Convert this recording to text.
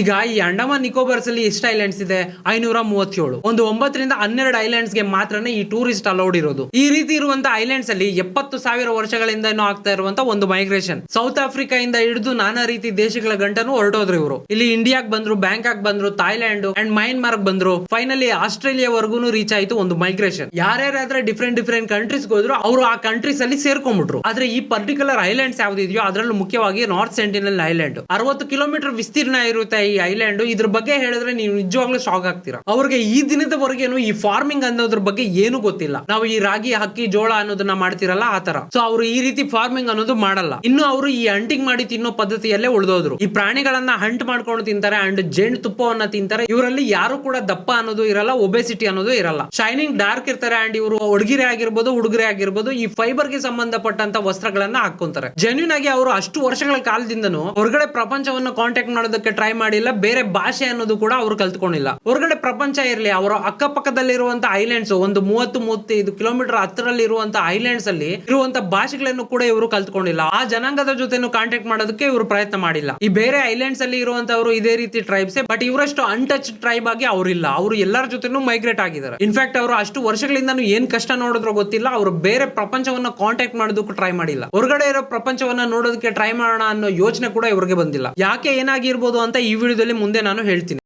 ಈಗ ಈ ಅಂಡಮಾನ್ ನಿಕೋಬಾರ್ಸ್ ಅಲ್ಲಿ ಎಷ್ಟು ಐಲ್ಯಾಂಡ್ಸ್ ಇದೆ? 537. ಒಂದು 9ರಿಂದ 12 ಐಲ್ಯಾಂಡ್ಸ್ ಗೆ ಮಾತ್ರನೇ ಈ ಟೂರಿಸ್ಟ್ ಅಲೌಡ್ ಇರೋದು. ಈ ರೀತಿ ಇರುವಂತ ಐಲ್ಯಾಂಡ್ಸ್ ಅಲ್ಲಿ 70,000 ವರ್ಷಗಳಿಂದ ಆಗ್ತಾ ಇರುವಂತ ಒಂದು ಮೈಗ್ರೇಷನ್. ಸೌತ್ ಆಫ್ರಿಕಾ ಇಂದ ಹಿಡಿದು ನಾನಾ ರೀತಿ ದೇಶಗಳ ಗಂಟನು ಹೊರಟೋದ್ರು ಇವರು. ಇಲ್ಲಿ ಇಂಡಿಯಾಗ್ ಬಂದ್ರು, ಬ್ಯಾಂಕಾಕ್ ಬಂದ್ರು, ಥೈಲ್ಯಾಂಡ್ ಅಂಡ್ ಮಯನ್ಮಾರ್ ಬಂದ್ರು, ಫೈನಲಿ ಆಸ್ಟ್ರೇಲಿಯಾವರೆಗೂ ರೀಚ್ ಆಯ್ತು ಒಂದು ಮೈಗ್ರೇಷನ್. ಯಾರ್ಯಾರಾದ್ರೆ ಡಿಫ್ರೆಂಟ್ ಕಂಟ್ರೀಸ್ ಹೋದ್ರು ಅವರು ಆ ಕಂಟ್ರೀಸ್ ಅಲ್ಲಿ ಸೇರ್ಕೊಂಡ್ಬಿಟ್ರು. ಆದ್ರೆ ಈ ಪರ್ಟಿಕ್ಯುಲರ್ ಐಲ್ಯಾಂಡ್ಸ್ ಯಾವ್ದಿದೆಯೋ ಅದರಲ್ಲೂ ಮುಖ್ಯವಾಗಿ ನಾರ್ತ್ ಸೆಂಟಿನಲ್ ಐಲ್ಯಾಂಡ್ 60 ಕಿಲೋಮೀಟರ್ ವಿಸ್ತೀರ್ಣ ಇರುತ್ತೆ ಈ ಐಲ್ಯಾಂಡ್. ಇದ್ರ ಬಗ್ಗೆ ಹೇಳಿದ್ರೆ ನೀವು ನಿಜವಾಗ್ಲೂ ಶಾಕ್ ಆಗ್ತೀರಾ. ಅವ್ರಿಗೆ ಈ ದಿನದವರೆಗೇನು ಈ ಫಾರ್ಮಿಂಗ್ ಅನ್ನೋದ್ರ ಬಗ್ಗೆ ಏನು ಗೊತ್ತಿಲ್ಲ. ನಾವು ಈ ರಾಗಿ, ಅಕ್ಕಿ, ಜೋಳ ಅನ್ನೋದನ್ನ ಮಾಡ್ತಿರಲ್ಲ ಆ ತರ. ಸೊ ಅವರು ಈ ರೀತಿ ಫಾರ್ಮಿಂಗ್ ಅನ್ನೋದು ಮಾಡಲ್ಲ. ಇನ್ನು ಅವರು ಈ ಹಂಟಿಂಗ್ ಮಾಡಿ ತಿನ್ನೋ ಪದ್ಧತಿಯಲ್ಲೇ ಉಳಿದೋದ್ರು. ಈ ಪ್ರಾಣಿಗಳನ್ನ ಹಂಟ್ ಮಾಡ್ಕೊಂಡು ತಿಂತಾರೆ ಅಂಡ್ ಜೇನು ತುಪ್ಪವನ್ನ ತಿಂತಾರೆ. ಇವರಲ್ಲಿ ಯಾರು ಕೂಡ ದಪ್ಪ ಅನ್ನೋದು ಇರಲ್ಲ, ಒಬೆಸಿಟಿ ಅನ್ನೋದು ಇರಲ್ಲ. ಶೈನಿಂಗ್ ಡಾರ್ಕ್ ಇರ್ತಾರೆ ಅಂಡ್ ಇವರು ಹುಡುಗಿರೆ ಆಗಿರ್ಬೋದು, ಹುಡುಗರೆ ಆಗಿರ್ಬೋದು ಈ ಫೈಬರ್ ಗೆ ಸಂಬಂಧಪಟ್ಟಂತ ವಸ್ತ್ರಗಳನ್ನ ಹಾಕೊಂತಾರೆ. ಜೆನ್ಯೂನ್ ಆಗಿ ಅವರು ಅಷ್ಟು ವರ್ಷಗಳ ಕಾಲದಿಂದನೂ ಹೊರಗಡೆ ಪ್ರಪಂಚವನ್ನು ಕಾಂಟ್ಯಾಕ್ಟ್ ಮಾಡೋದಕ್ಕೆ ಟ್ರೈ ಮಾಡಿಲ್ಲ. ಬೇರೆ ಭಾಷೆ ಅನ್ನೋದು ಕೂಡ ಅವರು ಕಲ್ತ್ಕೊಂಡಿಲ್ಲ. ಹೊರಗಡೆ ಪ್ರಪಂಚ ಇರಲಿ, ಅವರ ಅಕ್ಕಪಕ್ಕದಲ್ಲಿರುವಂತ ಐಲ್ಯಾಂಡ್ಸ್ ಒಂದು 30-35 ಕಿಲೋಮೀಟರ್ ಹತ್ತಿರಲ್ಲಿ ಇರುವಂತ ಐಲ್ಯಾಂಡ್ಸ್ ಅಲ್ಲಿ ಇರುವಂತ ಭಾಷೆಗಳನ್ನು ಕೂಡ ಇವರು ಕಲ್ತ್ಕೊಂಡಿಲ್ಲ. ಆ ಜನಾಂಗದ ಜೊತೆನು ಕಾಂಟ್ಯಾಕ್ಟ್ ಮಾಡೋದಕ್ಕೆ ಇವರು ಪ್ರಯತ್ನ ಮಾಡಿಲ್ಲ. ಈ ಬೇರೆ ಐಲ್ಯಾಂಡ್ಸ್ ಅಲ್ಲಿ ಇರುವಂತವರು ಇದೇ ರೀತಿ ಟ್ರೈಬ್ಸ್, ಬಟ್ ಇವರಷ್ಟು ಅನ್ಟಚ್ ಟ್ರೈಬ್ ಆಗಿ ಅವರಿಲ್ಲ. ಅವರು ಎಲ್ಲರ ಜೊತೆನೂ ಮೈಗ್ರೇಟ್ ಆಗಿದ್ದಾರೆ. ಇನ್ಫ್ಯಾಕ್ಟ್ ಅವರು ಅಷ್ಟು ವರ್ಷಗಳಿಂದ ಏನ್ ಕಷ್ಟ ನೋಡಿದ್ರು ಗೊತ್ತಿಲ್ಲ. ಅವರು ಬೇರೆ ಪ್ರಪಂಚವನ್ನ ಕಾಂಟ್ಯಾಕ್ಟ್ ಮಾಡೋದಕ್ಕೂ ಟ್ರೈ ಮಾಡಿಲ್ಲ. ಹೊರಗಡೆ ಇರೋ ಪ್ರಪಂಚವನ್ನ ನೋಡೋದಕ್ಕೆ ಟ್ರೈ ಮಾಡೋಣ ಅನ್ನೋ ಯೋಚನೆ ಕೂಡ ಇವ್ರಿಗೆ ಬಂದಿಲ್ಲ. ಯಾಕೆ ಏನಾಗಿರ್ಬೋದು ಅಂತ ಈ ವಿಡಿಯೋದಲ್ಲಿ ಮುಂದೆ ನಾನು ಹೇಳ್ತೀನಿ.